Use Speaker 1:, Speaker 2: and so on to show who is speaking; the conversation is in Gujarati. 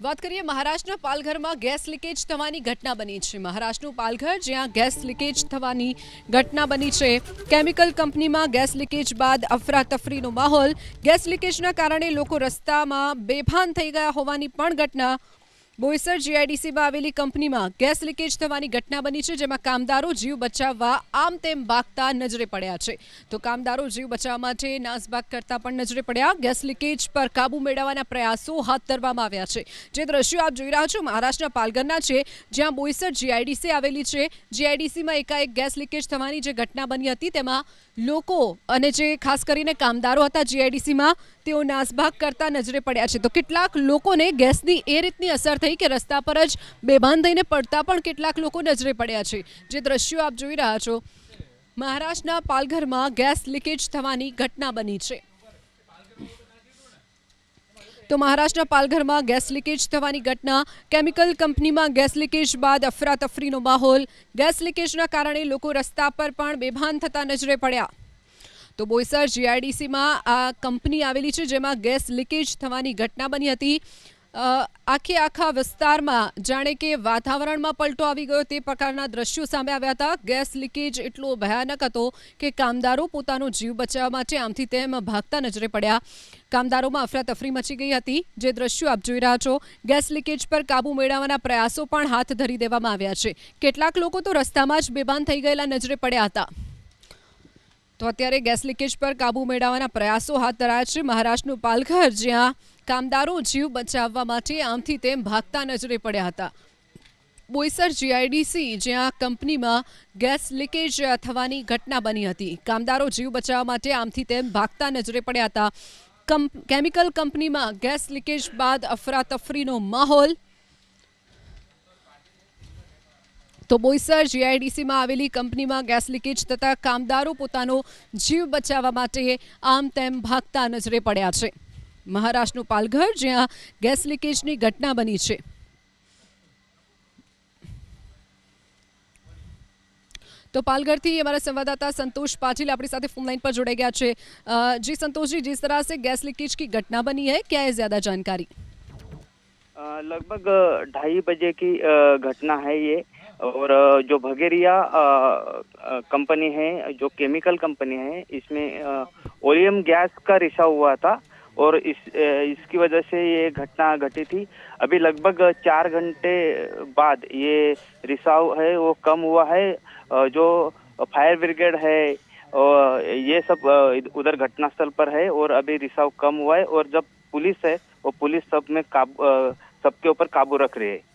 Speaker 1: વાત કરીએ મહારાષ્ટ્રના પાલઘરમાં ગેસ લીકેજ થવાની ઘટના બની છે। મહારાષ્ટ્રનું પાલઘર જ્યાં ગેસ લીકેજ થવાની ઘટના બની છે। કેમિકલ કંપનીમાં ગેસ લીકેજ બાદ અફરાતફરીનો માહોલ। ગેસ લીકેજના કારણે લોકો રસ્તામાં બેભાન થઈ ગયા હોવાની પણ ઘટના। બોईसर जीआईडीसीમાં આવેલી કંપનીમાં ગેસ લીકેજ થવાની ઘટના બની છે, જેમાં કામદારો જીવ બચાવવા આમ તેમ ભાગતા નજરે પડ્યા છે। તો કામદારો જીવ બચાવવા માટે નાસભાગ કરતા પણ નજરે પડ્યા। ગેસ લીકેજ પર કાબુ મેળવવાના પ્રયાસો હાથ ધરવામાં આવ્યા છે। જે દ્રશ્યો આપ જોઈ રહ્યા છો મહારાષ્ટ્રના પાલઘરના છે, જ્યાં બોईसर जीआईडीसी આવેલી છે। જીઆઈડીસીમાં એકાએક ગેસ લીકેજ થવાની જે ઘટના બની હતી, તેમાં લોકો અને જે ખાસ કરીને કામદારો હતા જીઆઈડીસીમાં, તેઓ નાસભાગ કરતા નજરે પડ્યા છે। તો કેટલાક લોકોને ગેસની એ રીતની અસર થઈ કે રસ્તા પર જ બેભાન થઈને પડતા પણ કેટલાક લોકો નજરે પડ્યા છે। જે દ્રશ્યો આપ જોઈ રહ્યા છો મહારાષ્ટ્રના પાલઘરમાં ગેસ લીકેજ થવાની ઘટના બની છે। તો મહારાષ્ટ્રના પાલઘરમાં ગેસ લીકેજ થવાની ઘટના। કેમિકલ કંપનીમાં ગેસ લીકેજ બાદ અફરાતફરીનો માહોલ। ગેસ લીકેજના કારણે લોકો રસ્તા પર પણ બેભાન થતા નજરે પડ્યા। તો બોईसर જીઆઈડીસીમાં આ કંપની આવેલી છે, જેમાં ગેસ લીકેજ થવાની ઘટના બની હતી। આખા વિસ્તારમાં જાણે કે વાતાવરણમાં પલટો આવી ગયો તે પ્રકારના દ્રશ્યો સામે આવ્યા હતા। ગેસ લીકેજ એટલો ભયાનક હતો કે કામદારો પોતાનો જીવ બચાવવા માટે આમથી તેમ ભાગતા નજરે પડ્યા। કામદારોમાં અફરાતફરી મચી ગઈ હતી। જે દ્રશ્યો આપ જોઈ રહ્યા છો, ગેસ લીકેજ પર કાબુ મેળવવાના પ્રયાસો પણ હાથ ધરી દેવામાં આવ્યા છે। કેટલાક લોકો તો રસ્તામાં જ બેભાન થઈ ગયેલા નજરે પડ્યા હતા। તો અત્યારે ગેસ લીકેજ પર કાબુ મેળવવાના પ્રયાસો હાથ ધરાયા છે। મહારાષ્ટ્રનું પાલઘર જ્યાં કામદારો જીવ બચાવવા માટે આમથી તેમ ભાગતા નજરે પડ્યા હતા। બોईसर જીઆઈડીસી જ્યાં કંપનીમાં ગેસ લીકેજ થવાની ઘટના બની હતી। કામદારો જીવ બચાવવા માટે આમથી તેમ ભાગતા નજરે પડ્યા હતા। કેમિકલ કંપનીમાં ગેસ લીકેજ બાદ અફરાતફરીનો માહોલ। તો બોईसर જીઆઈડીસીમાં આવેલી કંપનીમાં ગેસ લીકેજ થતા કામદારો પોતાનો જીવ બચાવવા માટે આમ તેમ ભાગતા નજરે પડ્યા છે। મહારાષ્ટ્રનું પાલઘર જ્યાં ગેસ લીકેજની ઘટના બની છે। તો પાલઘરથી हमारा संवाददाता संतोष पाटिल अपनी साथ फोन लाइन पर जुड़े गया है। जी संतोष जी, जिस तरह से गैस लीकेज की घटना बनी है, क्या है ज्यादा जानकारी?
Speaker 2: लगभग 2:30 बजे की घटना है ये। और जो भगेरिया कंपनी है, जो केमिकल कंपनी है, इसमें ओलियम गैस का रिसाव हुआ था और इसकी वजह से ये घटना घटी थी। अभी लगभग 4 घंटे बाद ये रिसाव है वो कम हुआ है। जो फायर ब्रिगेड है और ये सब उधर घटनास्थल पर है और अभी रिसाव कम हुआ है। और जब पुलिस है वो पुलिस सबके ऊपर काबू रख रही है।